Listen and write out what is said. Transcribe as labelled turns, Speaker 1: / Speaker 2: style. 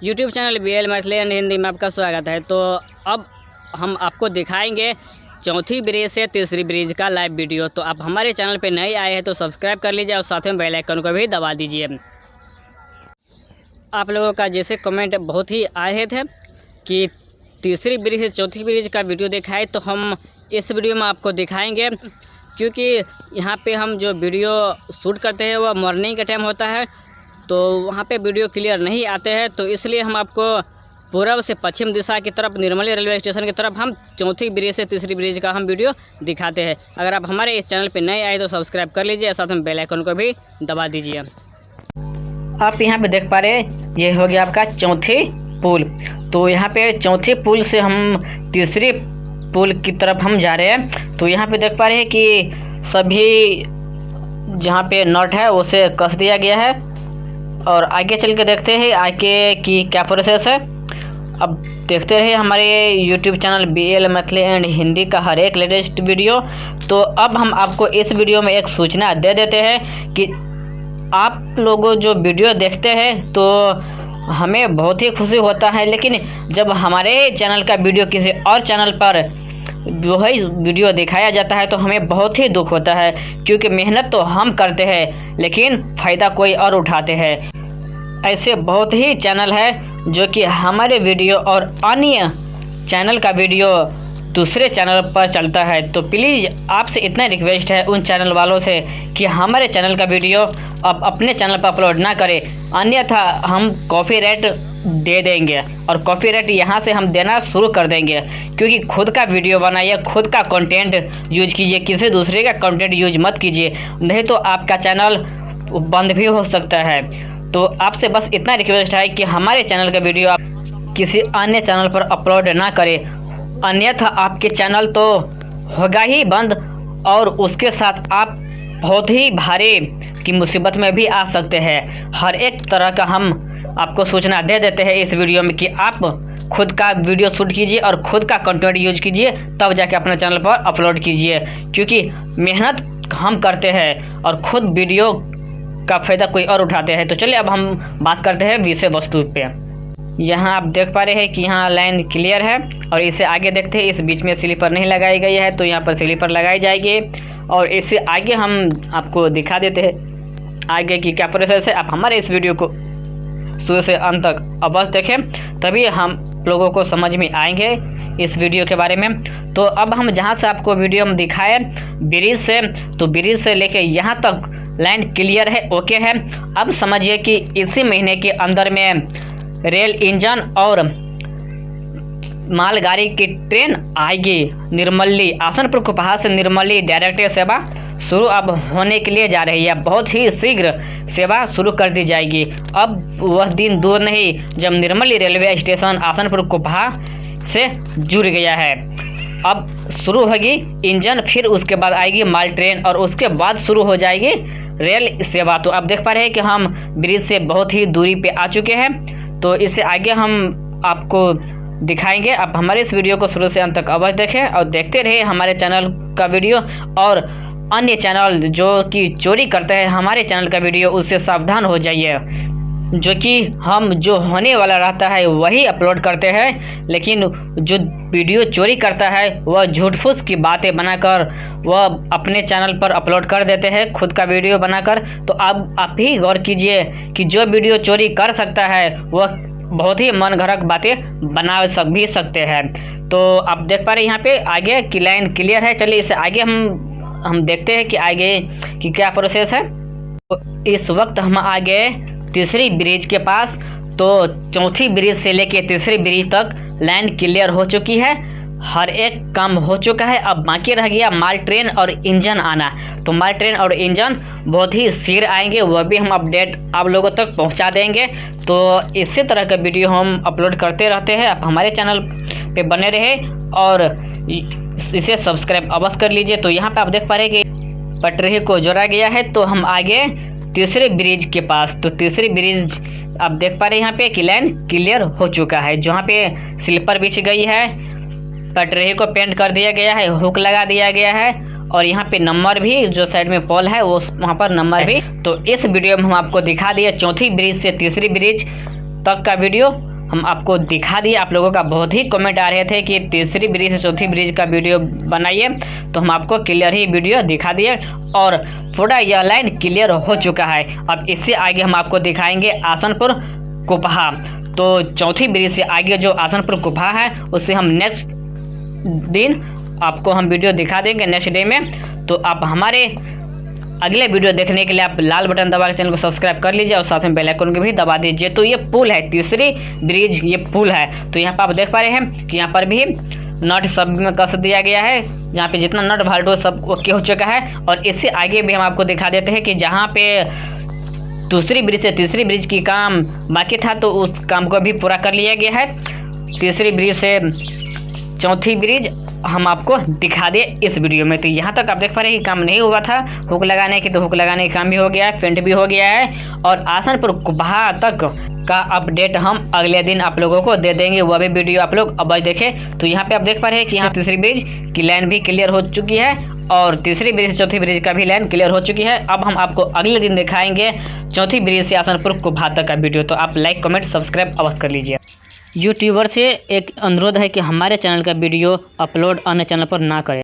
Speaker 1: YouTube channel BL Maithili and Hindi में आपका स्वागत है। तो अब हम आपको दिखाएंगे चौथी ब्रिज से तीसरी ब्रिज का लाइव वीडियो। तो आप हमारे चैनल पे नए आए हैं तो सब्सक्राइब कर लीजिए और साथ में बेल आइकन को भी दबा दीजिए। आप लोगों का जैसे कमेंट बहुत ही आ रहे थे कि तीसरी ब्रिज से चौथी ब्रिज का वीडियो दिखाए, तो हम इस वीडियो में आपको दिखाएंगे। क्योंकि यहाँ पे हम जो वीडियो शूट करते हैं वह मॉर्निंग का टाइम होता है, तो वहाँ पे वीडियो क्लियर नहीं आते हैं। तो इसलिए हम आपको पूर्व से पश्चिम दिशा की तरफ निर्मली रेलवे स्टेशन की तरफ हम चौथी ब्रिज से तीसरी ब्रिज का हम वीडियो दिखाते हैं। अगर आप हमारे इस चैनल पे नए आए तो सब्सक्राइब कर लीजिए, साथ में बेल आइकन को भी दबा दीजिए।
Speaker 2: आप यहाँ पे देख पा रहे हैं, ये हो गया आपका चौथी पुल। तो यहाँ पे चौथी पुल से हम तीसरी पुल की तरफ हम जा रहे हैं। तो यहाँ पे देख पा रहे हैं कि सभी जहाँ पे नट है उसे कस दिया गया है। और आगे चल के देखते हैं आगे की क्या प्रोसेस है। अब देखते रहिए हमारे YouTube channel BL Maithili and Hindi का हर एक लेटेस्ट वीडियो। तो अब हम आपको इस वीडियो में एक सूचना दे देते हैं कि आप लोग जो वीडियो देखते हैं तो हमें बहुत ही खुशी होता है, लेकिन जब हमारे चैनल का वीडियो किसी और चैनल पर वही वीडियो दिखाया जाता है तो हमें बहुत ही दुख होता है। क्योंकि मेहनत तो हम करते हैं लेकिन फ़ायदा कोई और उठाते हैं। ऐसे बहुत ही चैनल है जो कि हमारे वीडियो और अन्य चैनल का वीडियो दूसरे चैनल पर चलता है। तो प्लीज़ आपसे इतना रिक्वेस्ट है उन चैनल वालों से कि हमारे चैनल का वीडियो अब अपने चैनल पर अपलोड ना करें, अन्यथा हम कॉपीराइट दे देंगे। और कॉपीराइट यहाँ से हम देना शुरू कर देंगे। क्योंकि खुद का वीडियो बनाइए, खुद का कंटेंट यूज कीजिए, किसी दूसरे का कंटेंट यूज मत कीजिए, नहीं तो आपका चैनल बंद भी हो सकता है। तो आपसे बस इतना रिक्वेस्ट है कि हमारे चैनल का वीडियो आप किसी अन्य चैनल पर अपलोड ना करें, अन्यथा आपके चैनल तो होगा ही बंद और उसके साथ आप बहुत ही भारी की मुसीबत में भी आ सकते हैं। हर एक तरह का हम आपको सूचना दे देते हैं इस वीडियो में कि आप खुद का वीडियो शूट कीजिए और खुद का कंटेंट यूज कीजिए, तब जाके अपने चैनल पर अपलोड कीजिए। क्योंकि मेहनत हम करते हैं और खुद वीडियो का फ़ायदा कोई और उठाते हैं। तो चलिए अब हम बात करते हैं विषय वस्तु पे। यहाँ आप देख पा रहे हैं कि यहाँ लाइन क्लियर है और इसे आगे देखते हैं। इस बीच में स्लीपर नहीं लगाई गई है, तो यहाँ पर स्लीपर लगाई जाएगी। और इससे आगे हम आपको दिखा देते हैं आगे की क्या प्रोसेस है। आप हमारे इस वीडियो को शुरू से अंत तक अवश्य देखें, तभी हम लोगों को समझ में आएंगे इस वीडियो के बारे में। तो अब हम जहाँ से आपको वीडियो में दिखाए ब्रिज से, तो ब्रिज से लेके यहाँ तक लाइन क्लियर है, ओके है। अब समझिए कि इसी महीने के अंदर में रेल इंजन और मालगाड़ी की ट्रेन आएगी। निर्मली आसनपुर कुपहा से निर्मली डायरेक्ट सेवा शुरू अब होने के लिए जा रही है। बहुत ही शीघ्र सेवा शुरू कर दी जाएगी। अब वह दिन दूर नहीं जब निर्मली रेलवे स्टेशन आसनपुर कुपहा से जुड़ गया है। अब शुरू होगी इंजन, फिर उसके बाद आएगी माल ट्रेन और उसके बाद शुरू हो जाएगी रेल सेवा। तो अब देख पा रहे हैं कि हम ब्रिज से बहुत ही दूरी पे आ चुके हैं। तो इससे आगे हम आपको दिखाएंगे। आप हमारे इस वीडियो को शुरू से अंत तक अवश्य देखें और देखते रहे हमारे चैनल का वीडियो। और अन्य चैनल जो कि चोरी करते हैं हमारे चैनल का वीडियो, उससे सावधान हो जाइए। जो कि हम जो होने वाला रहता है वही अपलोड करते हैं, लेकिन जो वीडियो चोरी करता है वह झूठ फूस की बातें बनाकर वह अपने चैनल पर अपलोड कर देते हैं खुद का वीडियो बनाकर। तो आप ही गौर कीजिए कि जो वीडियो चोरी कर सकता है वह बहुत ही मन घड़क बातें बना भी सकते हैं। तो आप देख पा रहे हैं यहाँ पे आगे की लाइन क्लियर है। चलिए इससे आगे हम देखते हैं कि आगे की क्या प्रोसेस है। तो इस वक्त हम आगे तीसरी ब्रिज के पास, तो चौथी ब्रिज से लेके तीसरी ब्रिज तक लाइन क्लियर हो चुकी है। हर एक काम हो चुका है। अब बाकी रह गया माल ट्रेन और इंजन आना। तो माल ट्रेन और इंजन बहुत ही शीघ्र आएंगे, वह भी हम अपडेट आप लोगों तक पहुंचा देंगे। तो इसी तरह का वीडियो हम अपलोड करते रहते हैं। आप हमारे चैनल पे बने रहे और इसे सब्सक्राइब अवश्य कर लीजिए। तो यहाँ पे आप देख पा रहे हैं कि पटरी को जोड़ा गया है। तो हम आगे तीसरे ब्रिज के पास, तो तीसरी ब्रिज आप देख पा रहे हैं यहाँ पे कि लाइन क्लियर हो चुका है। जहाँ पे स्लीपर बिछ गई है, पटरी को पेंट कर दिया गया है, हुक लगा दिया गया है और यहाँ पे नंबर भी जो साइड में पोल है वो वहाँ पर नंबर भी। तो इस वीडियो में हम आपको दिखा दिए चौथी ब्रिज से तीसरी ब्रिज तक का वीडियो। हम आपको दिखा दिए। आप लोगों का बहुत ही कमेंट आ रहे थे कि तीसरी ब्रिज से चौथी ब्रिज का वीडियो बनाइए, तो हम आपको क्लियर ही वीडियो दिखा दिए और थोड़ा यह लाइन क्लियर हो चुका है। अब इससे आगे हम आपको दिखाएंगे आसनपुर कुपहा। तो चौथी ब्रिज से आगे जो आसनपुर कुपहा है उससे हम नेक्स्ट दिन आपको हम वीडियो दिखा देंगे, नेक्स्ट डे में। तो आप हमारे अगले वीडियो देखने के लिए आप लाल बटन दबा के चैनल को सब्सक्राइब कर लीजिए और साथ में बेल आइकन को भी दबा दीजिए। तो ये पुल है, तीसरी ब्रिज ये पुल है। तो यहाँ पर आप देख पा रहे हैं कि यहाँ पर भी नट सब में कस दिया गया है, यहाँ पे जितना नट भाल्टो सब ओके हो चुका है। और इससे आगे भी हम आपको दिखा देते हैं कि जहाँ पे दूसरी ब्रिज से तीसरी ब्रिज की काम बाकी था तो उस काम को भी पूरा कर लिया गया है। तीसरी ब्रिज से चौथी ब्रिज हम आपको दिखा दिए इस वीडियो में। तो यहाँ तक आप देख पा रहे हैं कि काम नहीं हुआ था हुक लगाने की, तो हुक लगाने का काम भी हो गया है, पेंट भी हो गया है। और आसनपुर कुपहा तक का अपडेट हम अगले दिन आप लोगों को दे देंगे, वह भी वीडियो आप लोग अब देखें। तो यहाँ पे आप देख पा रहे हैं कि यहाँ तीसरी ब्रिज की लाइन भी क्लियर हो चुकी है और तीसरी ब्रिज से चौथी ब्रिज का भी लाइन क्लियर हो चुकी है। अब हम आपको अगले दिन दिखाएंगे चौथी ब्रिज से आसनपुर कुपहा तक का वीडियो। तो आप लाइक कमेंट सब्सक्राइब अवश्य कर लीजिए। यूट्यूबर से एक अनुरोध है कि हमारे चैनल का वीडियो अपलोड अन्य चैनल पर ना करें।